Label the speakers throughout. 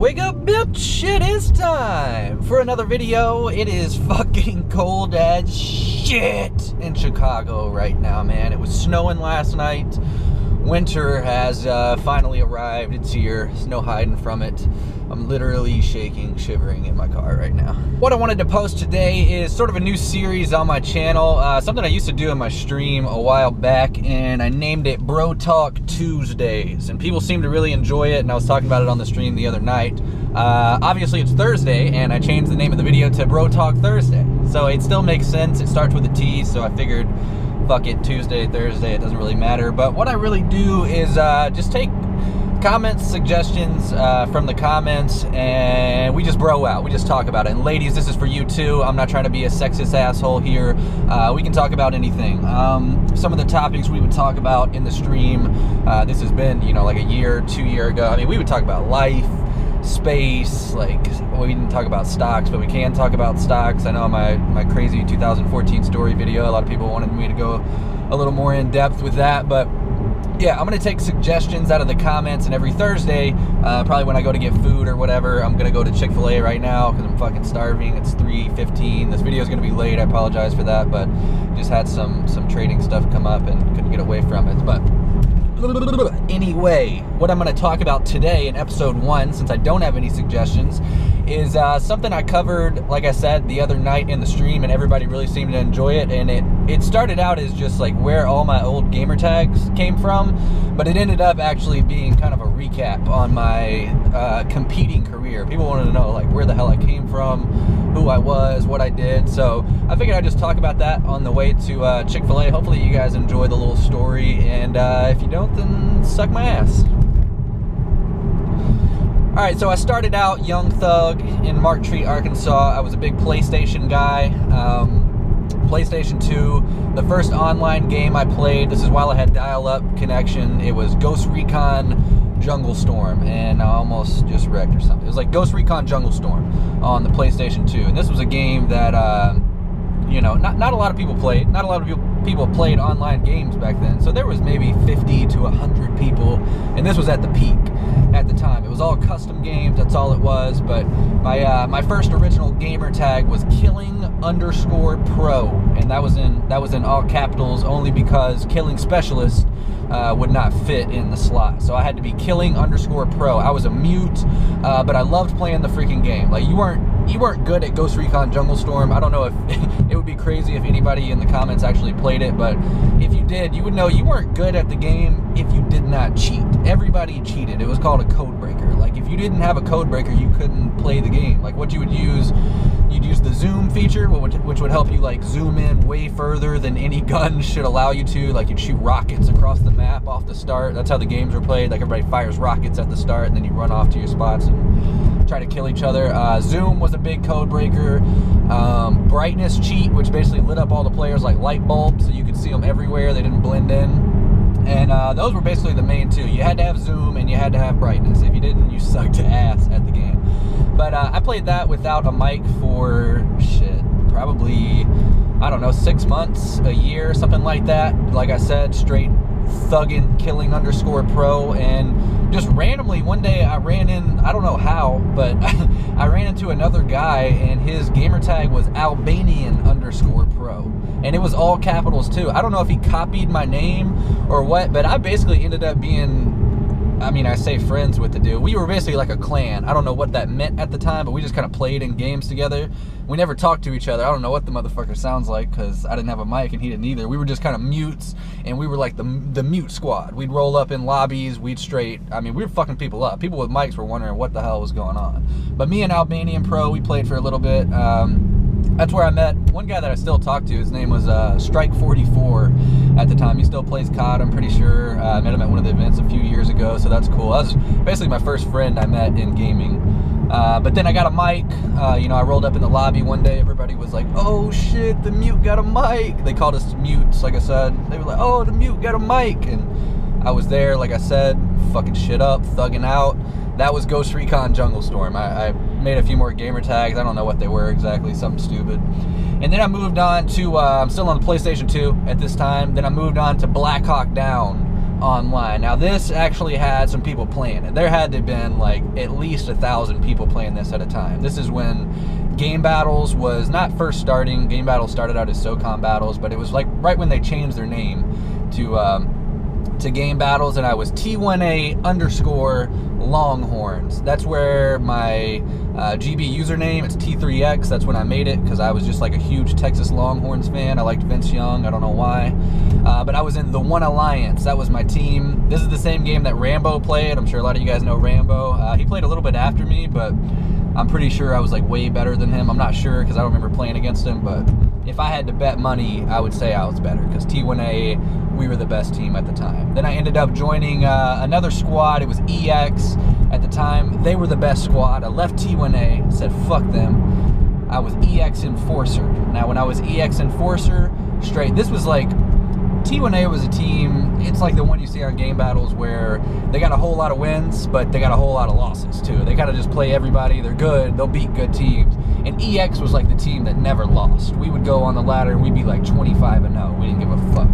Speaker 1: Wake up, bitch! It is time for another video. It is fucking cold as shit in Chicago right now, man. It was snowing last night. Winter has finally arrived. It's here. There's no hiding from it. I'm literally shaking, shivering in my car right now. What I wanted to post today is sort of a new series on my channel. Something I used to do in my stream a while back, and I named it Bro Talk Tuesdays. And people seem to really enjoy it, and I was talking about it on the stream the other night. Obviously it's Thursday, and I changed the name of the video to Bro Talk Thursday. So it still makes sense. It starts with a T, so I figured, fuck it, Tuesday, Thursday, it doesn't really matter. But what I really do is just take comments, suggestions from the comments, and we just bro out. We just talk about it. And ladies, this is for you too. I'm not trying to be a sexist asshole here. We can talk about anything. Some of the topics we would talk about in the stream, this has been, you know, like a year, 2 years ago. I mean, we would talk about life, space, like, well, we didn't talk about stocks, but we can talk about stocks. I know my crazy 2014 story video, a lot of people wanted me to go a little more in depth with that, but yeah, I'm going to take suggestions out of the comments, and every Thursday, probably when I go to get food or whatever, I'm going to go to Chick-fil-A right now because I'm fucking starving. It's 3:15. This video is going to be late. I apologize for that, but just had some trading stuff come up and couldn't get away from it. But anyway, what I'm going to talk about today in episode 1, since I don't have any suggestions, is something I covered, like I said, the other night in the stream, and everybody really seemed to enjoy it. And it started out as just like where all my old gamer tags came from, but it ended up actually being kind of a recap on my competing career. People wanted to know like where the hell I came from, who I was, what I did. So I figured I'd just talk about that on the way to Chick-fil-A. Hopefully you guys enjoy the little story, and if you don't, then suck my ass. Alright, so I started out young thug in Marktree, Arkansas. I was a big PlayStation guy. PlayStation 2, the first online game I played, this is while I had dial-up connection, it was Ghost Recon Jungle Storm, and I almost just wrecked or something. It was like Ghost Recon Jungle Storm on the PlayStation 2, and this was a game that, you know, not a lot of people played. Not a lot of people played online games back then, so there was maybe 50 to 100 people, and this was at the peak at the time. It was all custom games, that's all it was. But my first original gamer tag was Killing_Pro, and that was in all capitals, only because Killing Specialist would not fit in the slot, so I had to be Killing_Pro. I was a mute, but I loved playing the freaking game. Like, you weren't good at Ghost Recon Jungle Storm. I don't know if it would be crazy if anybody in the comments actually played it, but if you did, you would know you weren't good at the game if you did not cheat. Everybody cheated. It was called a code breaker. Like, if you didn't have a code breaker, you couldn't play the game. Like, what you would use, you'd use the zoom feature, which would help you like zoom in way further than any gun should allow you to. Like, you'd shoot rockets across the map off the start. That's how the games were played. Like, everybody fires rockets at the start, and then you run off to your spots and try to kill each other. Zoom was a big code breaker. Brightness cheat, which basically lit up all the players like light bulbs, so you could see them everywhere. They didn't blend in. And those were basically the main two. You had to have zoom and you had to have brightness. If you didn't, you sucked ass at the game. But I played that without a mic for, shit, probably, I don't know, 6 months, a year, something like that. Like I said, straight thugging, Killing_Pro, and just randomly one day I ran in, I don't know how, but I ran into another guy, and his gamer tag was Albanian_Pro, and it was all capitals too. I don't know if he copied my name or what, but I basically ended up being, I mean, I say friends with the dude. We were basically like a clan. I don't know what that meant at the time, but we just kind of played in games together. We never talked to each other. I don't know what the motherfucker sounds like because I didn't have a mic and he didn't either. We were just kind of mutes, and we were like the mute squad. We'd roll up in lobbies. We'd straight, I mean, we were fucking people up. People with mics were wondering what the hell was going on. But me and Albanian Pro, we played for a little bit. That's where I met one guy that I still talk to. His name was Strike44 at the time. He still plays COD, I'm pretty sure. I met him at one of the events a few years ago, so that's cool. That was basically my first friend I met in gaming. But then I got a mic. You know, I rolled up in the lobby one day. Everybody was like, oh shit, the mute got a mic. They called us mutes, like I said. They were like, oh, the mute got a mic. And I was there, like I said, fucking shit up, thugging out. That was Ghost Recon Jungle Storm. I made a few more gamer tags. I don't know what they were exactly, something stupid. And then I moved on to, I'm still on the PlayStation 2 at this time. Then I moved on to Black Hawk Down online. Now this actually had some people playing it. There had to have been like at least 1,000 people playing this at a time. This is when Game Battles was not first starting. Game Battles started out as SOCOM Battles, but it was like right when they changed their name to Game Battles, and I was T1A_Longhorns. That's where my GB username, it's T3X. That's when I made it, because I was just like a huge Texas Longhorns fan. I liked Vince Young, I don't know why. But I was in the One Alliance. That was my team. This is the same game that Rambo played. I'm sure a lot of you guys know Rambo. He played a little bit after me, but I'm pretty sure I was like way better than him. I'm not sure, because I don't remember playing against him, but if I had to bet money, I would say I was better, because T1A, we were the best team at the time. Then I ended up joining another squad. It was EX at the time. They were the best squad. I left T1A, said fuck them. I was EX Enforcer. Now when I was EX Enforcer, this was like, T1A was a team, it's like the one you see on Game Battles where they got a whole lot of wins, but they got a whole lot of losses too. They kind of just play everybody, they're good, they'll beat good teams. And EX was like the team that never lost. We would go on the ladder and we'd be like 25-0. We didn't give a fuck.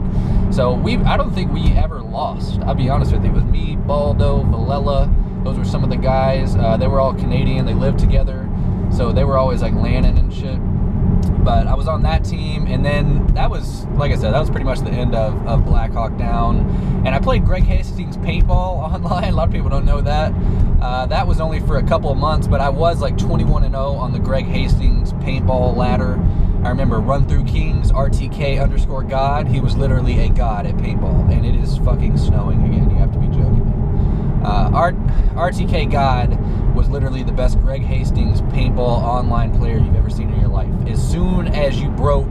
Speaker 1: So I don't think we ever lost. I'll be honest with you. It was me, Baldo, Villela. Those were some of the guys. They were all Canadian. They lived together. So they were always like landing and shit. But I was on that team, and then that was, like I said, that was pretty much the end of Black Hawk Down. And I played Greg Hastings paintball online. A lot of people don't know that. That was only for a couple of months, but I was like 21-0 on the Greg Hastings paintball ladder. I remember Run Through Kings, RTK_God. He was literally a god at paintball, and it is fucking snowing again. You have to be joking me. RTK God was literally the best Greg Hastings paintball online player you've ever seen in your life. As soon as you broke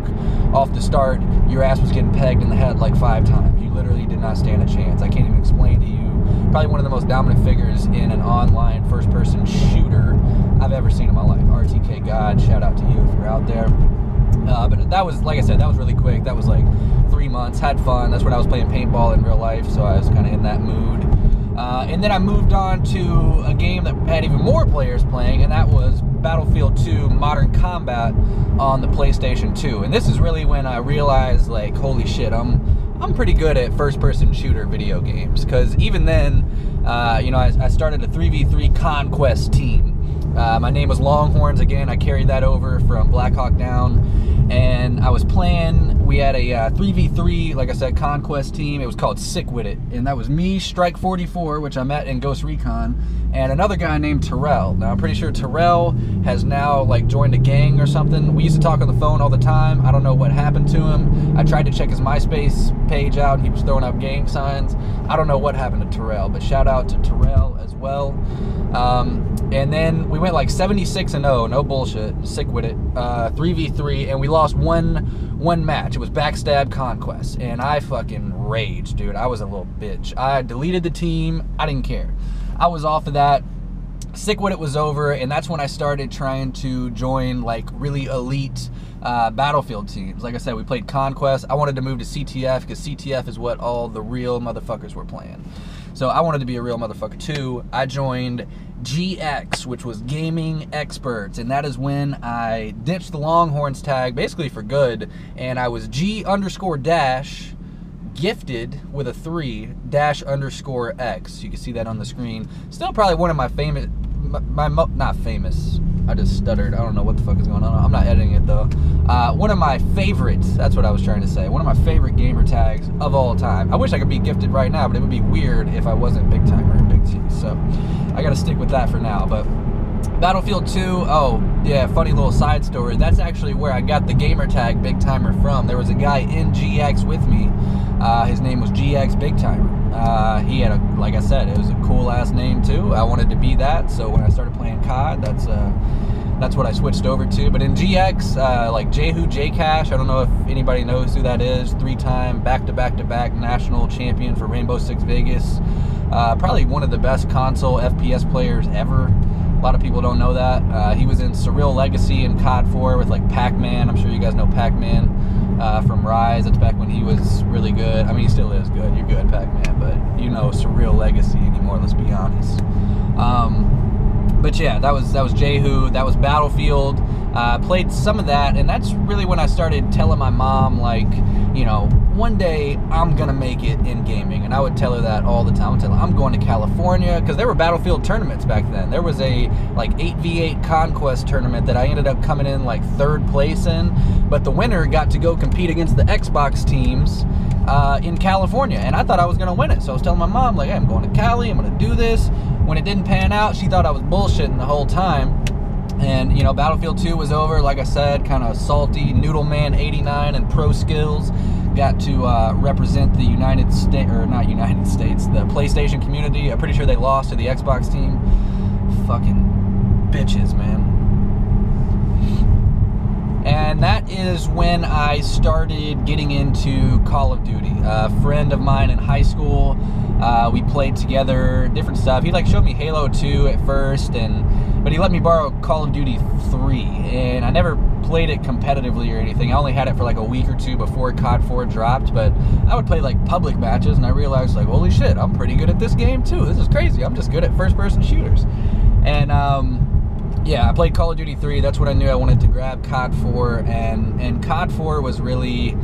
Speaker 1: off the start, your ass was getting pegged in the head like 5 times. You literally did not stand a chance. I can't even explain to you. Probably one of the most dominant figures in an online first-person shooter I've ever seen in my life. RTK God, shout out to you if you're out there. But that was, like I said, that was really quick. That was like 3 months. Had fun. That's when I was playing paintball in real life, so I was kind of in that mood. And then I moved on to a game that had even more players playing, and that was Battlefield 2 Modern Combat on the PlayStation 2. And this is really when I realized, like, holy shit, I'm pretty good at first-person shooter video games. Because even then, you know, I started a 3v3 Conquest team. My name was Longhorns again. I carried that over from Black Hawk Down, and I was playing. We had a 3v3, like I said, Conquest team. It was called Sick With It, and that was me, Strike 44, which I met in Ghost Recon, and another guy named Terrell. Now I'm pretty sure Terrell has now like joined a gang or something. We used to talk on the phone all the time. I don't know what happened to him. I tried to check his MySpace page out, and he was throwing up gang signs. I don't know what happened to Terrell, but shout out to Terrell as well. And then we went like 76-0, no bullshit, Sick With It, 3v3, and we lost one match. It was Backstab Conquest, and I fucking raged, dude. I was a little bitch. I deleted the team. I didn't care. I was off of that. Sick With It was over, and that's when I started trying to join like really elite Battlefield teams. Like I said, we played Conquest. I wanted to move to CTF because CTF is what all the real motherfuckers were playing. So I wanted to be a real motherfucker too. I joined GX, which was Gaming Experts, and that is when I ditched the Longhorns tag basically for good, and I was G_dash gifted with a 3 _X. You can see that on the screen. Still probably one of my famous, not famous, I just stuttered. I don't know what the fuck is going on. I'm not editing it though. One of my favorites, that's what I was trying to say. One of my favorite gamer tags of all time. I wish I could be gifted right now, but it would be weird if I wasn't Big Timer and Big T. So I gotta stick with that for now. But Battlefield 2, oh yeah, funny little side story. That's actually where I got the gamer tag Big Timer from. There was a guy in GX with me. His name was GX Big Timer. He had a, like I said, it was a cool ass name too. I wanted to be that, so when I started playing COD, that's what I switched over to. But in GX, like Jehu Jcash, I don't know if anybody knows who that is. 3-time back-to-back national champion for Rainbow Six Vegas. Probably one of the best console FPS players ever. A lot of people don't know that. He was in Surreal Legacy and COD 4 with like Pac-Man. I'm sure you guys know Pac-Man from Rise. That's back when he was really good. I mean, he still is good. You're good, Pac-Man, but you know Surreal Legacy anymore, let's be honest. But yeah, that was Jehu. That was Battlefield. Played some of that, and that's really when I started telling my mom, like, you know, one day I'm gonna make it in gaming. And I would tell her that all the time. I would tell her I'm going to California, because there were Battlefield tournaments back then. There was a like 8v8 Conquest tournament that I ended up coming in like 3rd place in, but the winner got to go compete against the Xbox teams in California, and I thought I was gonna win it. So I was telling my mom, like, hey, I'm going to Cali, I'm gonna do this. When it didn't pan out, she thought I was bullshitting the whole time. And, you know, Battlefield 2 was over, like I said, kind of salty. Noodleman 89 and Pro Skills got to represent the United States, or not United States, the PlayStation community. I'm pretty sure they lost to the Xbox team. Fucking bitches, man. And that is when I started getting into Call of Duty. A friend of mine in high school, we played together, different stuff. He like showed me Halo 2 at first, but he let me borrow Call of Duty 3, and I never played it competitively or anything. I only had it for like a week or two before COD 4 dropped, but I would play like public matches, and I realized, like, holy shit, I'm pretty good at this game too. This is crazy. I'm just good at first-person shooters. And yeah, I played Call of Duty 3. That's when I knew I wanted to grab COD 4, and COD 4 was really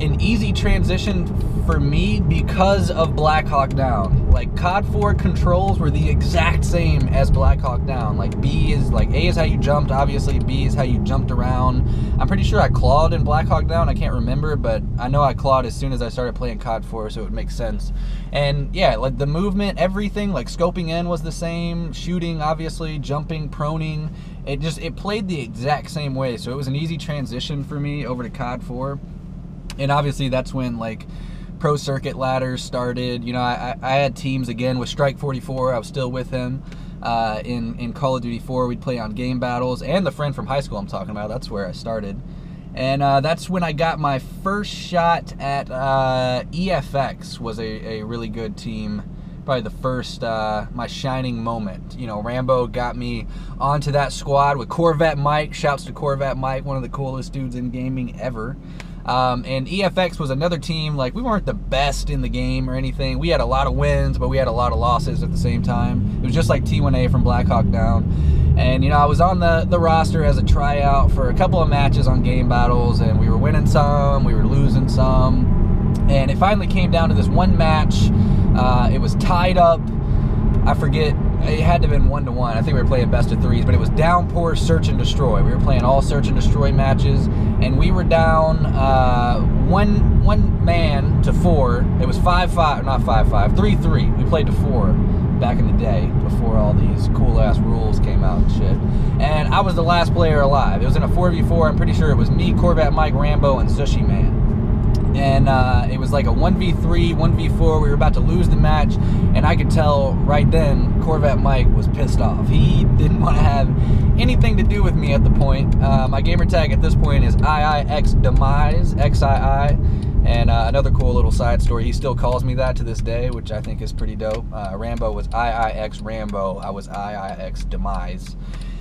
Speaker 1: an easy transition for me because of Black Hawk Down. Like, COD 4 controls were the exact same as Black Hawk Down. Like, B is, like, A is how you jumped, obviously, B is how you jumped around. I'm pretty sure I clawed in Black Hawk Down, I can't remember, but I know I clawed as soon as I started playing COD 4, so it would make sense. And, yeah, like, the movement, everything, like, scoping in was the same, shooting, obviously, jumping, proning, it played the exact same way, so it was an easy transition for me over to COD 4. And obviously that's when, like, pro circuit ladders started. You know, I had teams again with Strike 44. I was still with him in Call of Duty 4. We'd play on game battles, and the friend from high school I'm talking about, that's where I started. And that's when I got my first shot at EFX. Was a really good team. Probably the first, my shining moment. You know, Rambo got me onto that squad with Corvette Mike. Shouts to Corvette Mike, one of the coolest dudes in gaming ever. And EFX was another team. Like, we weren't the best in the game or anything. We had a lot of wins, but we had a lot of losses at the same time. It was just like T1A from Black Hawk Down. And, you know, I was on the roster as a tryout for a couple of matches on game battles, and we were winning some, we were losing some. And it finally came down to this one match. It was tied up. I forget, it had to have been 1-1. I think we were playing best of threes, but it was downpour, search and destroy. We were playing all search and destroy matches, and we were down one man to 4. It was 5-5, not 5-5, 3-3. We played to 4 back in the day before all these cool ass rules came out and shit. And I was the last player alive. It was in a 4v4. I'm pretty sure it was me, Corvette Mike, Rambo, and Sushi Man. And it was like a 1v3, 1v4. We were about to lose the match, and I could tell right then Corvette Mike was pissed off. He didn't want to have anything to do with me at the point. My gamer tag at this point is IIXDemise, XII. And another cool little side story, he still calls me that to this day, which I think is pretty dope. Rambo was IIX Rambo, I was IIX Demise.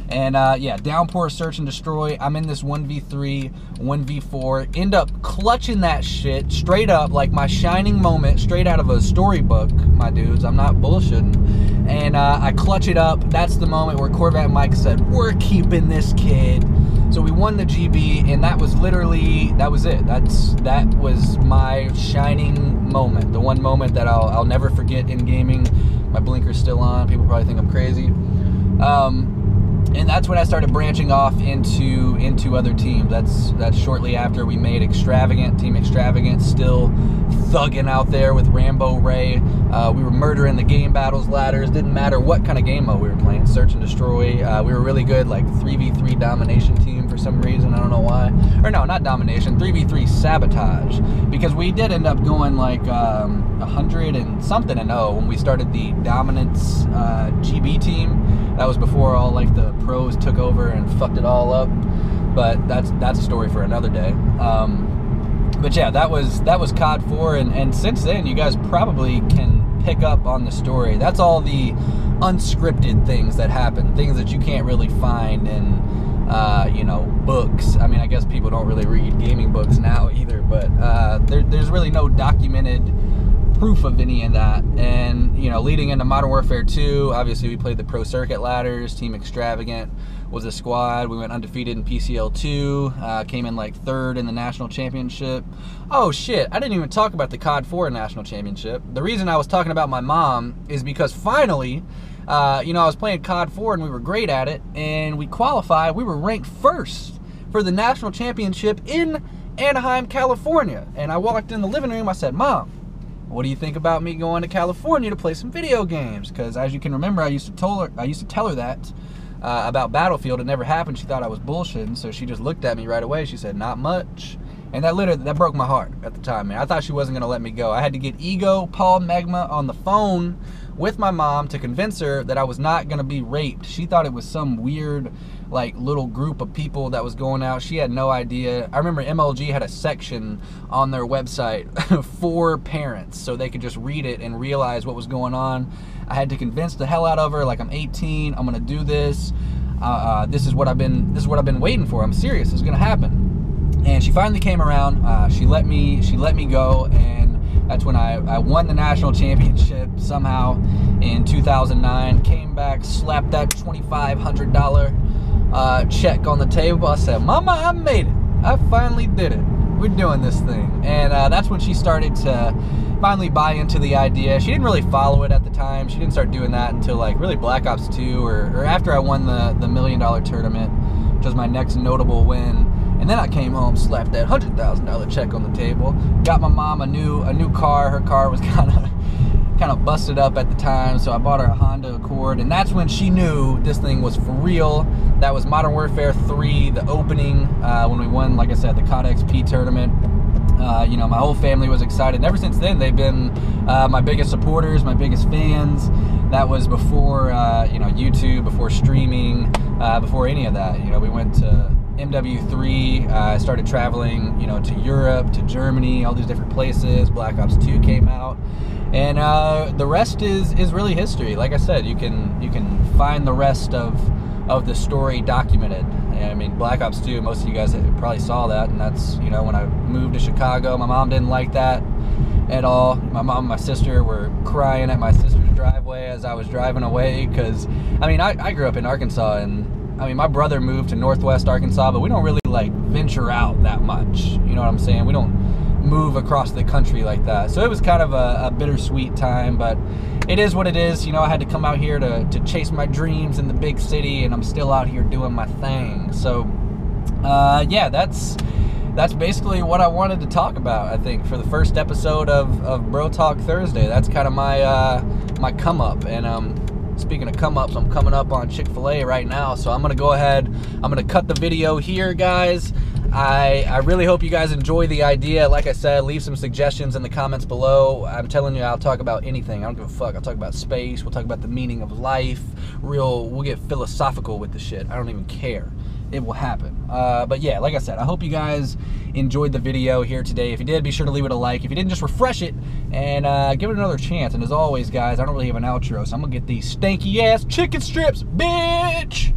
Speaker 1: And yeah, downpour, search and destroy. I'm in this 1v3, 1v4, end up clutching that shit straight up, like my shining moment, straight out of a storybook, my dudes. I'm not bullshitting. And I clutch it up. That's the moment where Corvette Mike said, we're keeping this kid. So we won the GB, and that was literally, that was it. That was my shining moment. The one moment that I'll never forget in gaming. My blinker's still on. People probably think I'm crazy. And that's when I started branching off into other teams. That's shortly after we made Extravagant, Team Extravagant, still thugging out there with Rambo Ray. We were murdering the game battles, ladders. Didn't matter what kind of game mode we were playing. Search and destroy. We were really good, like 3v3 domination team for some reason. I don't know why. Or no, not domination. 3v3 sabotage. Because we did end up going like 100 and something and 0 when we started the dominance GB team. That was before all like the pros took over and fucked it all up. But that's a story for another day. But yeah, that was COD 4, and since then you guys probably can pick up on the story. That's all the unscripted things that happen, things that you can't really find in you know, books. I mean, I guess people don't really read gaming books now either, but there's really no documented proof of any of that. And, you know, leading into Modern Warfare 2, obviously we played the Pro Circuit ladders. Team Extravagant was a squad. We went undefeated in PCL 2, came in like 3rd in the national championship. Oh shit, I didn't even talk about the COD 4 national championship. The reason I was talking about my mom is because finally, you know, I was playing COD 4 and we were great at it, and we qualified. We were ranked 1st for the national championship in Anaheim, California. And I walked in the living room, I said, Mom, what do you think about me going to California to play some video games? Because as you can remember, I used to tell her that about Battlefield. It never happened. She thought I was bullshitting, so she just looked at me right away. She said, not much. And that broke my heart at the time, man. I thought she wasn't gonna let me go. I had to get Ego Paul Magma on the phone with my mom to convince her that I was not gonna be raped. She thought it was some weird, like, little group of people that was going out. She had no idea. I remember MLG had a section on their website for parents, so they could just read it and realize what was going on. I had to convince the hell out of her, like, I'm 18, I'm gonna do this. This is what I've been waiting for. I'm serious. It's gonna happen. And she finally came around. She let me go, and that's when I won the national championship somehow in 2009. Came back, slapped that $2,500 check on the table. I said, Mama, I made it. I finally did it. We're doing this thing. And that's when she started to finally buy into the idea. She didn't really follow it at the time. She didn't start doing that until like really Black Ops 2 or after I won the $1 million tournament, which was my next notable win. And then I came home, slapped that $100,000 check on the table, got my mom a new car. Her car was kind of busted up at the time, so I bought her a Honda Accord, and that's when she knew this thing was for real. That was Modern Warfare 3, the opening, when we won, like I said, the COD XP tournament. You know, my whole family was excited, and ever since then, they've been my biggest supporters, my biggest fans. That was before, you know, YouTube, before streaming, before any of that. You know, we went to MW3, I started traveling, you know, to Europe, to Germany, all these different places. Black Ops 2 came out, and the rest is really history. Like I said, you can find the rest of the story documented. I mean, Black Ops 2, most of you guys probably saw that, and that's, you know, when I moved to Chicago. My mom didn't like that at all. My mom and my sister were crying at my sister's driveway as I was driving away, because, I mean, I grew up in Arkansas, and I mean, my brother moved to Northwest Arkansas, but we don't really, like, venture out that much. You know what I'm saying? We don't move across the country like that. So it was kind of a bittersweet time, but it is what it is. You know, I had to come out here to chase my dreams in the big city, and I'm still out here doing my thing. So, yeah, that's basically what I wanted to talk about, I think, for the first episode of Bro Talk Thursday. That's kind of my come up, and speaking of come-ups, I'm coming up on Chick-fil-A right now, so I'm going to go ahead, I'm going to cut the video here, guys. I really hope you guys enjoy the idea. Like I said, leave some suggestions in the comments below. I'm telling you, I'll talk about anything. I don't give a fuck. I'll talk about space. We'll talk about the meaning of life. We'll get philosophical with the shit. I don't even care. It will happen. But yeah, like I said, I hope you guys enjoyed the video here today. If you did, be sure to leave it a like. If you didn't, just refresh it and give it another chance. And as always, guys, I don't really have an outro, so I'm gonna get these stanky ass chicken strips, bitch!